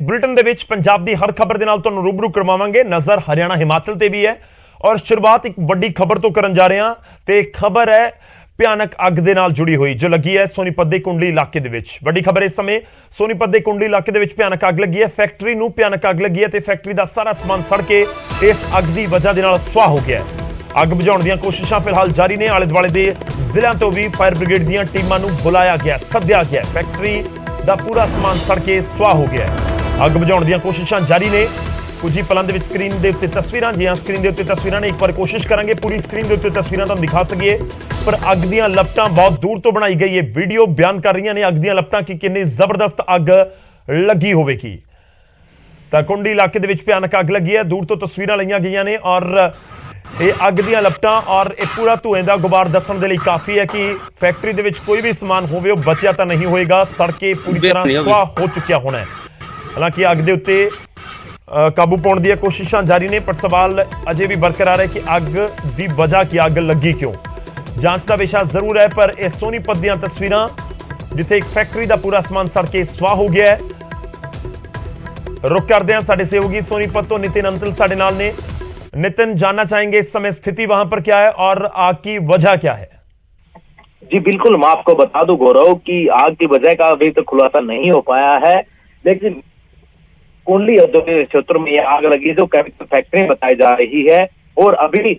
Bulletin ਦੇ ਵਿੱਚ ਪੰਜਾਬ ਦੀ ਹਰ ਖਬਰ ਦੇ ਨਾਲ ਤੁਹਾਨੂੰ ਰੂਬਰੂ ਕਰਵਾਵਾਂਗੇ। ਨਜ਼ਰ ਹਰਿਆਣਾ ਹਿਮਾਚਲ ਤੇ ਵੀ ਹੈ ਔਰ ਸ਼ੁਰੂਆਤ ਇੱਕ ਵੱਡੀ ਖਬਰ ਤੋਂ ਕਰਨ ਜਾ ਰਹੇ ਹਾਂ ਤੇ ਖਬਰ ਹੈ ਭਿਆਨਕ ਅੱਗ ਦੇ ਨਾਲ ਜੁੜੀ ਹੋਈ ਜੋ ਲੱਗੀ ਹੈ ਸੋਨੀਪਤ ਦੇ ਕੁੰਡਲੀ ਇਲਾਕੇ ਦੇ ਵਿੱਚ। ਵੱਡੀ ਖਬਰ ਇਸ ਸਮੇਂ ਸੋਨੀਪਤ ਦੇ ਕੁੰਡਲੀ ਇਲਾਕੇ ਦੇ ਵਿੱਚ ਭਿਆਨਕ ਅੱਗ ਲੱਗੀ ਹੈ। ਫੈਕਟਰੀ ਨੂੰ ਭਿਆਨਕ ਅੱਗ ਲੱਗੀ ਹੈ ਤੇ ਫੈਕਟਰੀ ਦਾ ਸਾਰਾ ਸਮਾਨ ਸੜ ਕੇ ਇਸ ਅੱਗ ਦੀ ਵਜ੍ਹਾ ਦੇ ਨਾਲ ਸੁਆਹ ਹੋ ਗਿਆ ਹੈ। ਅੱਗ ਬੁਝਾਉਣ ਦੀਆਂ ਕੋਸ਼ਿਸ਼ਾਂ ਫਿਲਹਾਲ ਜਾਰੀ ਨੇ। ਆਲੇ ਦੁਆਲੇ ਦੇ ਜ਼ਿਲ੍ਹਿਆਂ ਤੋਂ ਵੀ ਫਾਇਰ ਬ੍ਰਿਗੇਡ ਦੀਆਂ ਟੀਮਾਂ ਨੂੰ ਬੁਲਾਇਆ ਗਿਆ, ਸੱਦਿਆ ਗਿਆ। ਫੈਕਟਰੀ ਦਾ ਪੂਰਾ ਸਮਾਨ ਸੜ ਕੇ ਸੁਆਹ ਹੋ ਗਿਆ ਹੈ। ਅੱਗ ਬੁਝਾਉਣ ਦੀਆਂ ਕੋਸ਼ਿਸ਼ਾਂ ਜਾਰੀ ਨੇ। ਕੁਝ ਹੀ ਪਲਾਂ ਦੇ ਵਿੱਚ ਸਕਰੀਨ ਦੇ ਉੱਤੇ ਤਸਵੀਰਾਂ, ਜੀ ਹਾਂ ਸਕਰੀਨ ਦੇ ਉੱਤੇ ਤਸਵੀਰਾਂ ਨੇ, ਇੱਕ ਵਾਰ ਕੋਸ਼ਿਸ਼ ਕਰਾਂਗੇ ਪੂਰੀ ਸਕਰੀਨ ਦੇ ਉੱਤੇ ਤਸਵੀਰਾਂ ਤੁਹਾਨੂੰ ਦਿਖਾ ਸਕੀਏ, ਪਰ ਅੱਗ ਦੀਆਂ ਲਪਟਾਂ ਬਹੁਤ ਦੂਰ ਤੋਂ ਬਣਾਈ ਗਈ ਇਹ ਵੀਡੀਓ ਬਿਆਨ ਕਰ ਰਹੀਆਂ ਨੇ ਅੱਗ ਦੀਆਂ ਲਪਟਾਂ ਕਿ ਕਿੰਨੀ ਜ਼ਬਰਦਸਤ ਅੱਗ ਲੱਗੀ ਹੋਵੇਗੀ। ਤਾਂ ਕੁੰਡੀ ਇਲਾਕੇ ਦੇ ਵਿੱਚ ਭਿਆਨਕ ਅੱਗ ਲੱਗੀ ਹੈ, ਦੂਰ ਤੋਂ ਤਸਵੀਰਾਂ ਲਈਆਂ ਗਈਆਂ ਨੇ ਔਰ ਇਹ ਅੱਗ ਦੀਆਂ ਲਪਟਾਂ ਔਰ ਇਹ ਪੂਰਾ ਧੂਏ ਦਾ ਗੁਬਾਰ ਦੱਸਣ ਦੇ ਲਈ ਕਾਫੀ ਹੈ ਕਿ ਫੈਕਟਰੀ ਦੇ ਵਿੱਚ ਕੋਈ ਵੀ ਸਮਾਨ ਹੋਵੇ ਉਹ ਬਚਿਆ ਤਾਂ ਨਹੀਂ ਹੋਏਗਾ, ਸੜ ਕੇ ਪੂਰੀ ਤਰ੍ਹਾਂ ਸੁਆਹ ਹੋ ਚੁੱਕਿਆ ਹੋਣਾ ਹੈ। ਹਾਲਾਂਕਿ ਅੱਗ ਦੇ ਉੱਤੇ ਕਾਬੂ ਪਾਉਣ ਦੀਆਂ ਕੋਸ਼ਿਸ਼ਾਂ ਜਾਰੀ ਨੇ, ਪਰ ਸਵਾਲ ਅਜੇ ਵੀ ਬਰਕਰਾਰ ਹੈ ਕਿ ਅੱਗ ਦੀ ਵਜ੍ਹਾ ਕੀ, ਅੱਗ ਲੱਗੀ ਕਿਉਂ। ਜਾਂਚ ਦਾ ਵਿਸ਼ਾ ਜ਼ਰੂਰ ਹੈ, ਪਰ ਇਹ ਸੋਨੀਪਤ ਦੀਆਂ ਤਸਵੀਰਾਂ ਜਿੱਥੇ ਇੱਕ ਫੈਕਟਰੀ ਦਾ ਪੂਰਾ ਸਮਾਨ ਸੜ ਕੇ ਸੁਆਹ ਹੋ ਗਿਆ ਹੈ। रुक करते हैं साडे सहयोगी सोनीपत तो नितिन अंतल साडे नाल ने। नितिन, जानना चाहेंगे इस समय स्थिति वहां पर क्या है और आग की वजह क्या है? जी बिल्कुल, मैं आपको बता दूं गौरव कि आग की वजह का अभी तक खुलासा नहीं हो पाया है, लेकिन कुंडली औद्योगिक क्षेत्र में यह आग लगी जो केमिकल फैक्ट्री बताई जा रही है और अभी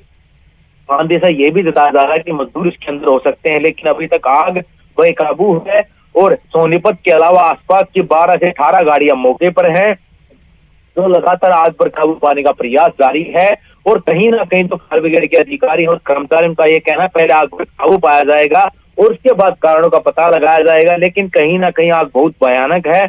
अंदेशा ये भी जताया जा रहा है कि मजदूर इसके अंदर हो सकते हैं, लेकिन अभी तक आग बेकाबू है और सोनीपत के अलावा आसपास की 12 से 18 गाड़ियां मौके पर हैं तो लगातार आग पर काबू पाने का प्रयास जारी है। और कहीं ना कहीं तो फायर ब्रिगेड के अधिकारी और कर्मचारियों का ये कहना है पहले आग पर काबू पाया जाएगा और उसके बाद कारणों का पता लगाया जाएगा, लेकिन कहीं ना कहीं आग बहुत भयानक है।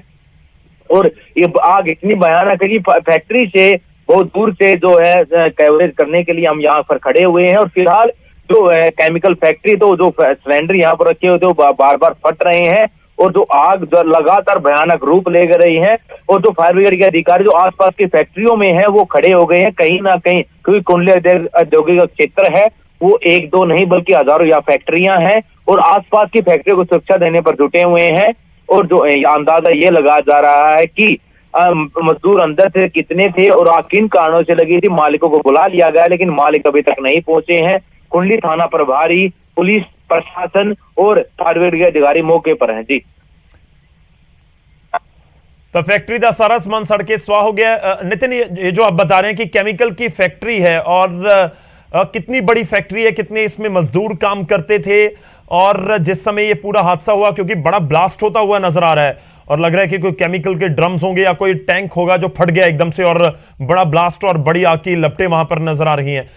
और ये आग इतनी भयानक है कि फैक्ट्री से बहुत दूर से जो है कवरेज करने के लिए हम यहाँ पर खड़े हुए हैं और फिलहाल जो है केमिकल फैक्ट्री तो जो सिलेंडर यहाँ पर रखे हुए थे बार बार फट रहे हैं और जो आग जो लगातार भयानक रूप ले रही है और जो फायर ब्रिगेड के अधिकारी जो आसपास की फैक्ट्रियों में हैं वो खड़े हो गए हैं कहीं ना कहीं, क्योंकि कुंडली औद्योगिक क्षेत्र है वो एक दो नहीं बल्कि हजारों या फैक्ट्रियां हैं और आसपास की फैक्ट्रियों को सुरक्षा देने पर जुटे हुए हैं। और जो अंदाजा ये लगाया जा रहा है कि मजदूर अंदर से कितने थे और आग किन कारणों से लगी थी। मालिकों को बुला लिया गया लेकिन मालिक अभी तक नहीं पहुंचे हैं। कुंडली थाना प्रभारी, पुलिस प्रशासन और फायर ब्रिगेड के अधिकारी मौके पर हैं। जी, तो फैक्ट्री का सारा सामान सड़ के स्वाह हो गया। नितिन, ये जो आप बता रहे हैं कि केमिकल की फैक्ट्री है और कितनी बड़ी फैक्ट्री है, कितने इसमें मजदूर काम करते थे और जिस समय ये पूरा हादसा हुआ, क्योंकि बड़ा ब्लास्ट होता हुआ नजर आ रहा है और लग रहा है कि कोई केमिकल के ड्रम्स होंगे या कोई टैंक होगा जो फट गया एकदम से और बड़ा ब्लास्ट और बड़ी आग की लपटें वहां पर नजर आ रही हैं।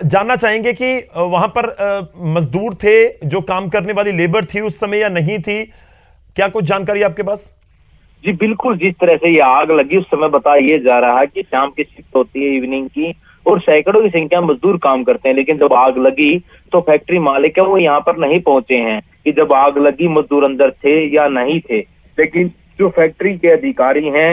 जानना चाहेंगे कि वहां पर मजदूर थे, जो काम करने वाली लेबर थी उस समय या नहीं थी, क्या कुछ जानकारी आपके पास? जी बिल्कुल, जिस तरह से ये आग लगी उस समय बताया जा रहा है कि शाम की शिफ्ट होती है इवनिंग की और सैकड़ों की संख्या में मजदूर काम करते हैं, लेकिन जब आग लगी तो फैक्ट्री मालिक है वो यहाँ पर नहीं पहुंचे हैं कि जब आग लगी मजदूर अंदर थे या नहीं थे। लेकिन जो फैक्ट्री के अधिकारी हैं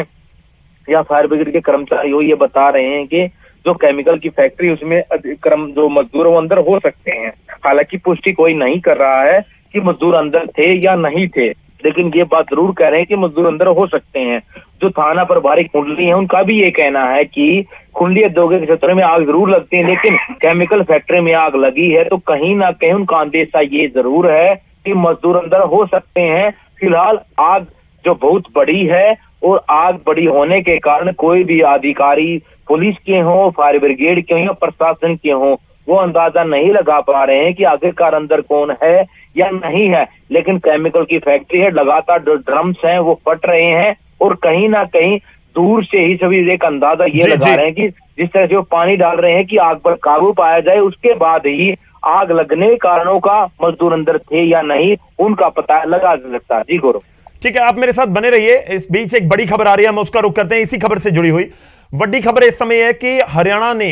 या फायर ब्रिगेड के कर्मचारी वो ये बता रहे हैं कि जो केमिकल की फैक्ट्री उसमें जो मजदूर वो अंदर हो सकते हैं। हालांकि पुष्टि कोई नहीं कर रहा है कि मजदूर अंदर थे या नहीं थे, लेकिन ये बात जरूर कह रहे हैं कि मजदूर अंदर हो सकते हैं। जो थाना प्रभारी कुंडली है उनका भी ये कहना है कि कुंडली औद्योगिक क्षेत्र में आग जरूर लगती है, लेकिन केमिकल फैक्ट्री में आग लगी है तो कहीं ना कहीं उनका अंदेशा ये जरूर है कि मजदूर अंदर हो सकते हैं। फिलहाल आग जो बहुत बड़ी है और आग बड़ी होने के कारण कोई भी अधिकारी पुलिस के हों, फायर ब्रिगेड के हों, प्रशासन के हों, वो अंदाजा नहीं लगा पा रहे हैं कि आखिरकार अंदर कौन है या नहीं है। लेकिन केमिकल की फैक्ट्री है, लगातार जो ड्रम्स हैं वो फट रहे हैं और कहीं ना कहीं दूर से ही सभी एक अंदाजा ये लगा रहे हैं कि जिस तरह से वो पानी डाल रहे हैं कि आग पर काबू पाया जाए, उसके बाद ही आग लगने के कारणों का मजदूर अंदर थे या नहीं उनका पता लगा सकता है। जी गौरव, ठीक है, आप मेरे साथ बने रहिए। इस बीच एक बड़ी खबर आ रही है, हम उसका रुख करते हैं। इसी खबर से जुड़ी हुई ਵੱਡੀ ਖਬਰ ਇਸ ਸਮੇਂ ਹੈ ਕਿ ਹਰਿਆਣਾ ਨੇ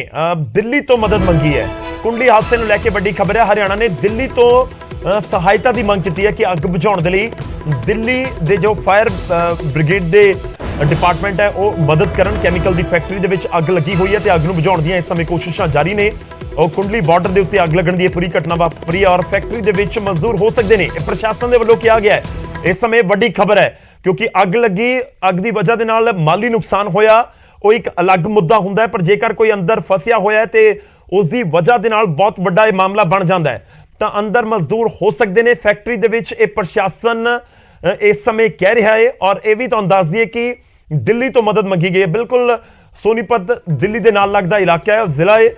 ਦਿੱਲੀ ਤੋਂ ਮਦਦ ਮੰਗੀ ਹੈ। ਕੁੰਡਲੀ ਹਾਦਸੇ ਨੂੰ ਲੈ ਕੇ ਵੱਡੀ ਖਬਰ ਹੈ, ਹਰਿਆਣਾ ਨੇ ਦਿੱਲੀ ਤੋਂ ਸਹਾਇਤਾ ਦੀ ਮੰਗ ਕੀਤੀ ਹੈ ਕਿ ਅੱਗ ਬੁਝਾਉਣ ਦੇ ਲਈ ਦਿੱਲੀ ਦੇ ਜੋ ਫਾਇਰ ਬ੍ਰਿਗੇਡ ਦੇ ਡਿਪਾਰਟਮੈਂਟ ਹੈ ਉਹ ਮਦਦ ਕਰਨ। ਕੈਮੀਕਲ ਦੀ ਫੈਕਟਰੀ ਦੇ ਵਿੱਚ ਅੱਗ ਲੱਗੀ ਹੋਈ ਹੈ ਤੇ ਅੱਗ ਨੂੰ ਬੁਝਾਉਣ ਦੀਆਂ ਇਸ ਸਮੇਂ ਕੋਸ਼ਿਸ਼ਾਂ ਜਾਰੀ ਨੇ। ਉਹ ਕੁੰਡਲੀ ਬਾਰਡਰ ਦੇ ਉੱਤੇ ਅੱਗ ਲੱਗਣ ਦੀ ਇਹ ਪੂਰੀ ਘਟਨਾ ਵਾਪਰੀ ਔਰ ਫੈਕਟਰੀ ਦੇ ਵਿੱਚ ਮਜ਼ਦੂਰ ਹੋ ਸਕਦੇ ਨੇ, ਇਹ ਪ੍ਰਸ਼ਾਸਨ ਦੇ ਵੱਲੋਂ ਕਿਹਾ ਗਿਆ ਹੈ। ਇਸ ਸਮੇਂ ਵੱਡੀ ਖਬਰ ਹੈ ਕਿਉਂਕਿ ਅੱਗ ਦੀ ਵਜ੍ਹਾ ਦੇ ਨਾਲ ਮਾਲੀ ਨੁਕਸਾਨ ਹੋਇਆ ਉਹ ਇੱਕ ਅਲੱਗ ਮੁੱਦਾ ਹੁੰਦਾ ਹੈ, ਪਰ ਜੇਕਰ ਕੋਈ ਅੰਦਰ ਫਸਿਆ ਹੋਇਆ ਹੈ ਤੇ ਉਸ ਦੀ ਵਜ੍ਹਾ ਦੇ ਨਾਲ ਬਹੁਤ ਵੱਡਾ ਇਹ ਮਾਮਲਾ ਬਣ ਜਾਂਦਾ ਹੈ ਤਾਂ ਅੰਦਰ ਮਜ਼ਦੂਰ ਹੋ ਸਕਦੇ ਨੇ ਫੈਕਟਰੀ ਦੇ ਵਿੱਚ। ਇਹ ਪ੍ਰਸ਼ਾਸਨ ਇਸ ਸਮੇਂ ਕਹਿ ਰਿਹਾ ਹੈ ਔਰ ਇਹ ਵੀ ਤੁਹਾਨੂੰ ਦੱਸ ਦਈਏ ਕਿ ਦਿੱਲੀ ਤੋਂ ਮਦਦ ਮੰਗੀ ਗਈ ਹੈ। ਬਿਲਕੁਲ ਸੋਨੀਪਤ ਦਿੱਲੀ ਦੇ ਨਾਲ ਲੱਗਦਾ ਇਲਾਕਾ ਹੈ, ਜ਼ਿਲ੍ਹਾ ਹੈ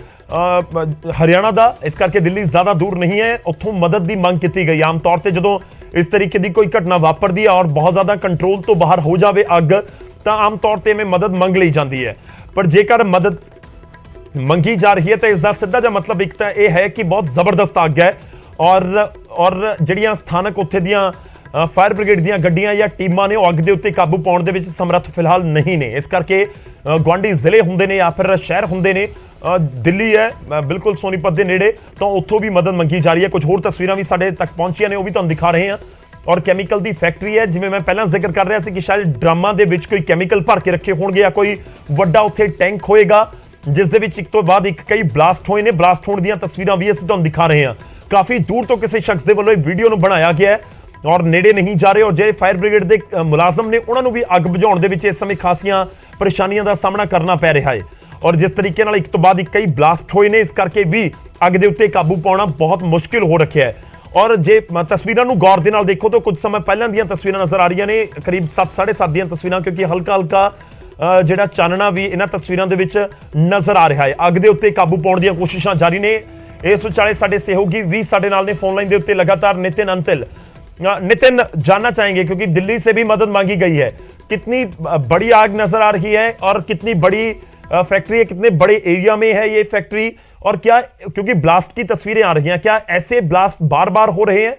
ਹਰਿਆਣਾ ਦਾ, ਇਸ ਕਰਕੇ ਦਿੱਲੀ ਜ਼ਿਆਦਾ ਦੂਰ ਨਹੀਂ ਹੈ। ਉੱਥੋਂ ਮਦਦ ਦੀ ਮੰਗ ਕੀਤੀ ਗਈ। ਆਮ ਤੌਰ ਤੇ ਜਦੋਂ ਇਸ ਤਰੀਕੇ ਦੀ ਕੋਈ ਘਟਨਾ ਵਾਪਰਦੀ ਹੈ ਔਰ ਬਹੁਤ ਜ਼ਿਆਦਾ ਕੰਟਰੋਲ ਤੋਂ ਬਾਹਰ ਹੋ ਜਾਵੇ ਅੱਗ ਤਾਂ ਆਮ ਤੌਰ ਤੇ ਮੈਂ ਮਦਦ ਮੰਗ ਲਈ ਜਾਂਦੀ ਹੈ, ਪਰ ਜੇਕਰ ਮਦਦ ਮੰਗੀ ਜਾ ਰਹੀ ਹੈ ਤਾਂ ਇਸ ਦਾ ਸਿੱਧਾ ਜਿਹਾ ਮਤਲਬ ਇੱਕ ਤਾਂ ਇਹ ਹੈ ਕਿ ਬਹੁਤ ਜ਼ਬਰਦਸਤ ਅੱਗ ਹੈ ਔਰ ਜਿਹੜੀਆਂ ਸਥਾਨਕ ਉੱਥੇ ਦੀਆਂ ਫਾਇਰ ਬ੍ਰਿਗੇਡ ਦੀਆਂ ਗੱਡੀਆਂ ਜਾਂ ਟੀਮਾਂ ਨੇ ਉਹ ਅੱਗ ਦੇ ਉੱਤੇ ਕਾਬੂ ਪਾਉਣ ਦੇ ਵਿੱਚ ਸਮਰੱਥ ਫਿਲਹਾਲ ਨਹੀਂ ਨੇ। ਇਸ ਕਰਕੇ ਗੁਆਂਢੀ ਜ਼ਿਲ੍ਹੇ ਹੁੰਦੇ ਨੇ ਜਾਂ ਫਿਰ ਸ਼ਹਿਰ ਹੁੰਦੇ ਨੇ, ਦਿੱਲੀ ਹੈ ਬਿਲਕੁਲ ਸੋਨੀਪਤ ਦੇ ਨੇੜੇ, ਤਾਂ ਉੱਥੋਂ ਵੀ ਮਦਦ ਮੰਗੀ ਜਾ ਰਹੀ ਹੈ। ਕੁਝ ਹੋਰ ਤਸਵੀਰਾਂ ਵੀ ਸਾਡੇ ਤੱਕ ਪਹੁੰਚੀਆਂ ਨੇ, ਉਹ ਵੀ ਤੁਹਾਨੂੰ ਦਿਖਾ ਰਹੇ ਹਾਂ। ਔਰ ਕੈਮੀਕਲ ਦੀ ਫੈਕਟਰੀ ਹੈ, ਜਿਵੇਂ ਮੈਂ ਪਹਿਲਾਂ ਜ਼ਿਕਰ ਕਰ ਰਿਹਾ ਸੀ ਕਿ ਸ਼ਾਇਦ ਡਰਾਮਾਂ ਦੇ ਵਿੱਚ ਕੋਈ ਕੈਮੀਕਲ ਭਰ ਕੇ ਰੱਖੇ ਹੋਣਗੇ ਜਾਂ ਕੋਈ ਵੱਡਾ ਉੱਥੇ ਟੈਂਕ ਹੋਏਗਾ ਜਿਸ ਦੇ ਵਿੱਚ ਇੱਕ ਤੋਂ ਬਾਅਦ ਇੱਕ ਕਈ ਬਲਾਸਟ ਹੋਏ ਨੇ। ਬਲਾਸਟ ਹੋਣ ਦੀਆਂ ਤਸਵੀਰਾਂ ਵੀ ਅਸੀਂ ਤੁਹਾਨੂੰ ਦਿਖਾ ਰਹੇ ਹਾਂ। ਕਾਫੀ ਦੂਰ ਤੋਂ ਕਿਸੇ ਸ਼ਖਸ ਦੇ ਵੱਲੋਂ ਇਹ ਵੀਡੀਓ ਨੂੰ ਬਣਾਇਆ ਗਿਆ ਹੈ ਔਰ ਨੇੜੇ ਨਹੀਂ ਜਾ ਰਹੇ। ਔਰ ਜਿਹੜੇ ਫਾਇਰ ਬ੍ਰਿਗੇਡ ਦੇ ਮੁਲਾਜ਼ਮ ਨੇ ਉਹਨਾਂ ਨੂੰ ਵੀ ਅੱਗ ਬੁਝਾਉਣ ਦੇ ਵਿੱਚ ਇਸ ਸਮੇਂ ਖਾਸੀਆਂ ਪਰੇਸ਼ਾਨੀਆਂ ਦਾ ਸਾਹਮਣਾ ਕਰਨਾ ਪੈ ਰਿਹਾ ਹੈ। ਔਰ ਜਿਸ ਤਰੀਕੇ ਨਾਲ ਇੱਕ ਤੋਂ ਬਾਅਦ ਇੱਕ ਕਈ ਬਲਾਸਟ ਹੋਏ ਨੇ, ਇਸ ਕਰਕੇ ਵੀ ਅੱਗ ਦੇ ਉੱਤੇ ਕਾਬੂ ਪਾਉਣਾ ਬਹੁਤ ਮੁਸ਼ਕਿਲ ਹੋ ਰੱਖਿਆ ਹੈ। ਔਰ ਜੇ ਤਸਵੀਰਾਂ ਨੂੰ ਗੌਰ ਦੇ ਨਾਲ ਦੇਖੋ ਤਾਂ ਕੁਝ ਸਮਾਂ ਪਹਿਲਾਂ ਦੀਆਂ ਤਸਵੀਰਾਂ ਨਜ਼ਰ ਆ ਰਹੀਆਂ ਨੇ, ਕਰੀਬ 7:30 ਦੀਆਂ ਤਸਵੀਰਾਂ, ਕਿਉਂਕਿ ਹਲਕਾ ਜਿਹੜਾ ਚਾਨਣਾ ਵੀ ਇਹਨਾਂ ਤਸਵੀਰਾਂ ਦੇ ਵਿੱਚ ਨਜ਼ਰ ਆ ਰਿਹਾ ਹੈ। ਅੱਗ ਦੇ ਉੱਤੇ ਕਾਬੂ ਪਾਉਣ ਦੀਆਂ ਕੋਸ਼ਿਸ਼ਾਂ ਜਾਰੀ ਨੇ। ਇਸ ਵਿਚਾਲੇ ਸਾਡੇ ਸਹਿਯੋਗੀ ਵੀ ਸਾਡੇ ਨਾਲ ਨੇ फोन लाइन ਦੇ ਉੱਤੇ लगातार नितिन अंतिल। नितिन, जानना चाहेंगे क्योंकि दिल्ली से भी मदद मांगी गई है, कितनी बड़ी आग नजर आ रही है और कितनी बड़ी फैक्ट्री है, कितने बड़े एरिया में है ये फैक्ट्री, और क्या क्योंकि ब्लास्ट की तस्वीरें आ रही हैं, क्या ऐसे ब्लास्ट बार बार हो रहे हैं?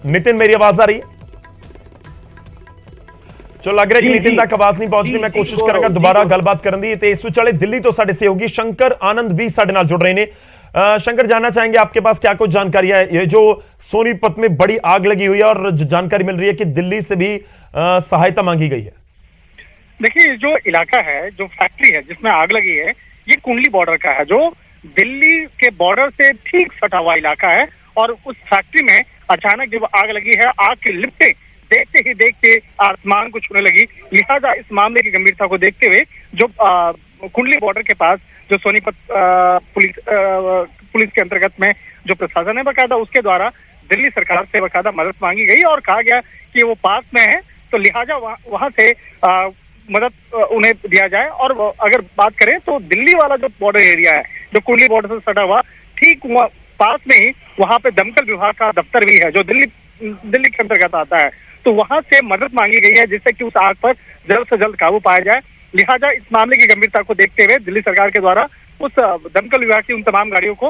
नितिन, मेरी आवाज आ रही है? ਚਲੋ ਲੱਗ ਰਿਹਾ ਕਿ ਨਿਤਿਨ ਤੱਕ ਆਵਾਜ਼ ਨਹੀਂ ਪਹੁੰਚਦੀ। ਮੈਂ ਕੋਸ਼ਿਸ਼ ਕਰਾਂਗਾ ਦੁਬਾਰਾ ਗੱਲਬਾਤ ਕਰਨ ਦੀ। ਤੇ ਇਸ ਵਿਚਾਲੇ ਦਿੱਲੀ ਤੋਂ ਸਾਡੇ ਸਹਿਯੋਗੀ शंकर आनंद भी ਸਾਡੇ ਨਾਲ जुड़ रहे हैं। शंकर, जानना चाहेंगे आपके पास क्या कुछ जानकारी है? ये जो सोनीपत में बड़ी आग लगी हुई है और जो जानकारी मिल रही है कि दिल्ली से भी सहायता मांगी गई है। देखिए, जो इलाका है, जो फैक्ट्री है जिसमें आग लगी है, ये कुंडली बॉर्डर का है, जो दिल्ली के बॉर्डर से ठीक सटा हुआ इलाका है। और उस फैक्ट्री में अचानक जब आग लगी है, आग की लिपटें देखते ही देखते आसमान को छूने लगी। लिहाजा इस मामले की गंभीरता को देखते हुए जो कुंडली बॉर्डर के पास जो सोनीपत पुलिस के अंतर्गत में जो प्रशासन है बकायदा, उसके द्वारा दिल्ली सरकार से बकायदा मदद मांगी गई और कहा गया कि वो पास में है तो लिहाजा वहां से मदद उन्हें दिया जाए। और अगर बात करें तो दिल्ली वाला जो बॉर्डर एरिया है, जो कुंडली बॉर्डर से सटा हुआ, ठीक पास में ही वहां पे दमकल विभाग का दफ्तर भी है जो दिल्ली के अंतर्गत आता है। तो वहां से मदद मांगी गई है जिससे कि उस आग पर जल्द से जल्द काबू पाया जाए। लिहाजा इस मामले की गंभीरता को देखते हुए दिल्ली सरकार के द्वारा उस दमकल विभाग की उन तमाम गाड़ियों को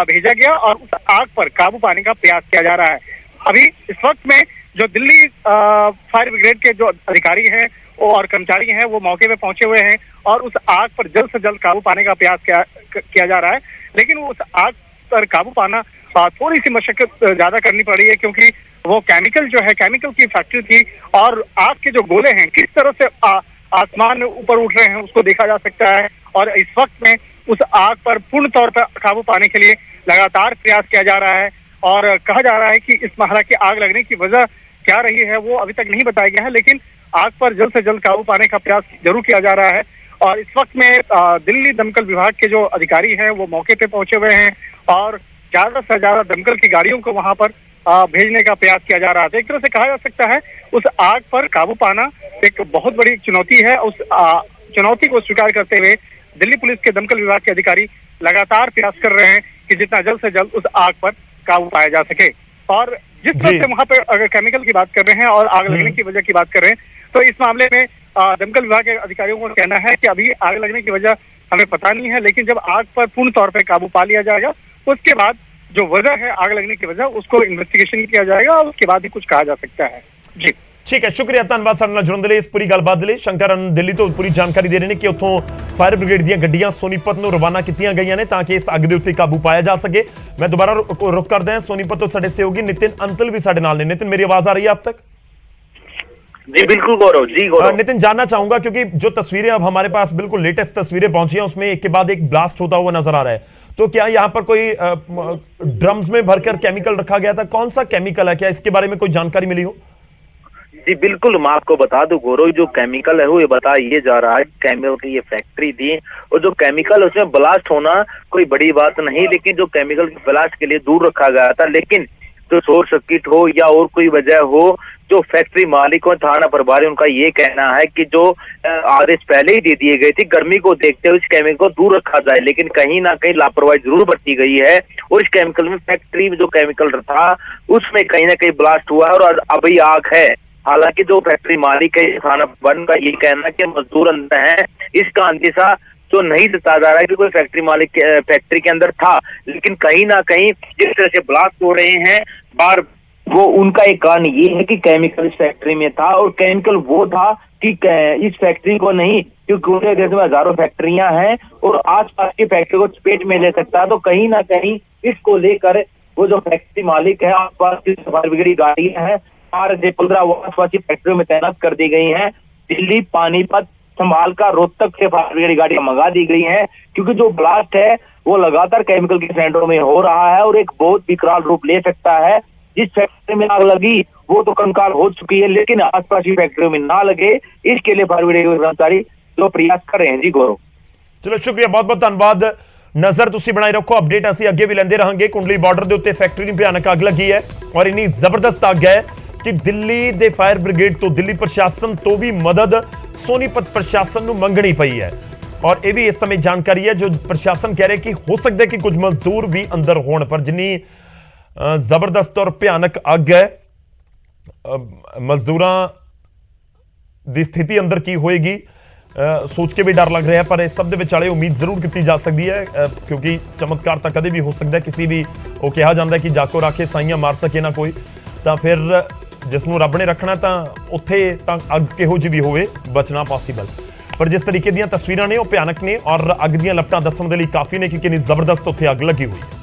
भेजा गया और उस आग पर काबू पाने का प्रयास किया जा रहा है। अभी इस वक्त में जो दिल्ली फायर ब्रिगेड के जो अधिकारी हैं और कर्मचारी हैं वो मौके पे पहुंचे हुए हैं और उस आग पर जल्द से जल्द काबू पाने का प्रयास किया जा रहा है। लेकिन उस आग पर काबू पाना थोड़ी सी मशक्कत ज्यादा करनी पड़ी है, क्योंकि वो केमिकल जो है, केमिकल की फैक्ट्री थी और आग के जो गोले हैं किस तरह से आसमान में ऊपर उठ रहे हैं उसको देखा जा सकता है। और इस वक्त में उस आग पर पूर्ण तौर पर काबू पाने के लिए लगातार प्रयास किया जा रहा है। और कहा जा रहा है कि इस हालांकि आग लगने की वजह क्या रही है वो अभी तक नहीं बताया गया है, लेकिन आग पर जल्द से जल्द काबू पाने का प्रयास जरूर किया जा रहा है। और इस वक्त में दिल्ली दमकल विभाग के जो अधिकारी हैं वो मौके पे पहुंचे हुए हैं और ज्यादा से ज्यादा दमकल की गाड़ियों को वहां पर भेजने का प्रयास किया जा रहा है। एक तरह से कहा जा सकता है उस आग पर काबू पाना एक बहुत बड़ी चुनौती है। उस चुनौती को स्वीकार करते हुए दिल्ली पुलिस के दमकल विभाग के अधिकारी लगातार प्रयास कर रहे हैं कि जितना जल्द से जल्द उस आग पर काबू पाया जा सके। और जिस तरह से वहां पर अगर केमिकल की बात कर रहे हैं और आग लगने की वजह की बात कर रहे हैं, तो इस मामले में दमकल विभाग के अधिकारियों को कहना है कि अभी आग लगने की वजह हमें पता नहीं है, लेकिन जब आग पर पूर्ण तौर पर काबू पा लिया जाएगा उसके बाद जो वजह है आग लगने की वजह उसको इन्वेस्टिगेशन किया जाएगा और उसके बाद ही कुछ कहा जा सकता है। जी ठीक है, शुक्रिया, धन्यवाद ਸਾਡੇ ਨਾਲ ਜੁੜਨ ਦੇ ਲਈ। ਇਸ ਪੂਰੀ ਗੱਲਬਾਤ ਦੇ ਲਈ ਸ਼ੰਕਰ ਦਿੱਲੀ ਤੋਂ ਪੂਰੀ ਜਾਣਕਾਰੀ ਦੇ ਰਹੇ ਨੇ ਕਿ ਉੱਥੋਂ ਫਾਇਰ ਬ੍ਰਿਗੇਡ ਦੀਆਂ ਗੱਡੀਆਂ ਸੋਨੀਪਤ ਨੂੰ ਰਵਾਨਾ ਕੀਤੀਆਂ ਗਈਆਂ ਨੇ ਤਾਂ ਕਿ ਇਸ ਅੱਗ ਦੇ ਉੱਤੇ ਕਾਬੂ ਪਾਇਆ ਜਾ ਸਕੇ। ਮੈਂ ਦੁਬਾਰਾ ਰੁਕ ਕਰਦਾ ਹਾਂ, ਸੋਨੀਪਤ ਤੋਂ ਸਾਡੇ ਸਹਿਯੋਗੀ ਨਿਤਿਨ अंतिल भी ਸਾਡੇ ਨਾਲ ਨੇ। नितिन, मेरी आवाज आ रही है आप तक? जी बिल्कुल गौरव, जी गौरव। नितिन, जानना चाहूंगा क्योंकि जो तस्वीरें अब हमारे पास बिल्कुल लेटेस्ट तस्वीरें पहुंची हैं उसमें एक के बाद एक ब्लास्ट होता हुआ नजर आ रहा है, तो क्या यहाँ पर कोई ड्रम्स में भरकर केमिकल रखा गया था? कौन सा केमिकल है, क्या इसके बारे में कोई जानकारी मिली हो? जी बिल्कुल, मैं आपको बता दूं गौरव, जो केमिकल है वो ये बताया जा रहा है केमिकल की ये फैक्ट्री थी, और जो केमिकल उसमें ब्लास्ट होना कोई बड़ी बात नहीं, लेकिन जो केमिकल के ब्लास्ट के लिए दूर रखा गया था। लेकिन जो शॉर्ट सर्किट हो या और कोई वजह हो, जो फैक्ट्री मालिक और थाना प्रभारी उनका ये कहना है कि जो आदेश पहले ही दे दिए गए थे, गर्मी को देखते हुए इस केमिकल को दूर रखा जाए, लेकिन कहीं ना कहीं लापरवाही जरूर बरती गई है और इस केमिकल में फैक्ट्री में जो केमिकल था उसमें कहीं ना कहीं ब्लास्ट हुआ है और अभी आग है। हालांकि जो फैक्ट्री मालिक है थाना प्रभारी का ये कहना है कि मजदूर अंदर है, इसका अंदेशा तो नहीं जता जा रहा है कि कोई फैक्ट्री मालिक फैक्ट्री के अंदर था, लेकिन कहीं ना कहीं जिस तरह से ब्लास्ट हो रहे हैं बार, वो उनका एक कारण ये है कि केमिकल इस फैक्ट्री में था, और केमिकल वो था कि इस फैक्ट्री को नहीं, क्योंकि पूरे देश में हजारों फैक्ट्रियां हैं और आसपास की फैक्ट्री को चपेट में ले सकता है। तो कहीं ना कहीं इसको लेकर वो जो फैक्ट्री मालिक है, आसपास की फायर ब्रिगेड गाड़ियां हैं 4 से 15 आसपास की फैक्ट्रियों में तैनात कर दी गई हैं। दिल्ली, पानीपत, संभाल का, रोहतक से फायर ब्रिगेड गाड़ियां मंगा दी गई हैं, क्योंकि जो ब्लास्ट है वो लगातार केमिकल के सेंटरों में हो रहा है और एक बहुत विकराल रूप ले सकता है। जिस फैक्ट्री में आग लगी वो तो कंकाल हो चुकी है, लेकिन आसपास की फैक्ट्रियों में ना लगे, इसके लिए फायर ब्रिगेड के कर्मचारी जो प्रयास कर रहे हैं। जी गौरव, चलो शुक्रिया, बहुत बहुत धन्यवाद। नजर तुसी बनाई रखो, अपडेट ਅਸੀਂ ਅੱਗੇ ਵੀ ਲੈਂਦੇ ਰਹਾਂਗੇ। ਕੁੰਡਲੀ ਬਾਰਡਰ ਦੇ ਉੱਤੇ ਫੈਕਟਰੀ ਨੂੰ ਭਿਆਨਕ ਅੱਗ ਲੱਗੀ ਹੈ ਔਰ ਇੰਨੀ ਜ਼ਬਰਦਸਤ ਅੱਗ ਹੈ ਕਿ ਦਿੱਲੀ ਦੇ ਫਾਇਰ ਬ੍ਰਿਗੇਡ ਤੋਂ, ਦਿੱਲੀ ਪ੍ਰਸ਼ਾਸਨ ਤੋਂ ਵੀ ਮਦਦ ਸੋਨੀਪਤ ਪ੍ਰਸ਼ਾਸਨ ਨੂੰ ਮੰਗਣੀ ਪਈ ਹੈ। ਔਰ ਇਹ ਵੀ ਇਸ ਸਮੇਂ ਜਾਣਕਾਰੀ ਹੈ ਜੋ ਪ੍ਰਸ਼ਾਸਨ ਕਹਿ ਰਿਹਾ ਕਿ ਹੋ ਸਕਦਾ ਕਿ ਕੁਝ ਮਜ਼ਦੂਰ ਵੀ ਅੰਦਰ ਹੋਣ, ਪਰ ਜਿੰਨੀ ਜ਼ਬਰਦਸਤ ਔਰ ਭਿਆਨਕ ਅੱਗ ਹੈ, ਮਜ਼ਦੂਰਾਂ ਦੀ ਸਥਿਤੀ ਅੰਦਰ ਕੀ ਹੋਏਗੀ सोच के भी डर लग रहा है। पर इस सब दे विचाले उम्मीद जरूर की जा सकती है, क्योंकि चमत्कार तो कदे भी हो सकता है। किसी भी वो कहा जाता है कि जाको राखे साइयां मार सके ना कोई, तो फिर जिसनों रब ने रखना तो उत्थे अग किहो जी भी होवे बचना पॉसीबल। पर जिस तरीके दी तस्वीरां ने वो भयानक ने और अग दी लपटां दस्सण दे लई काफ़ी ने कि कितनी जबरदस्त उत्थे अग लगी हुई है।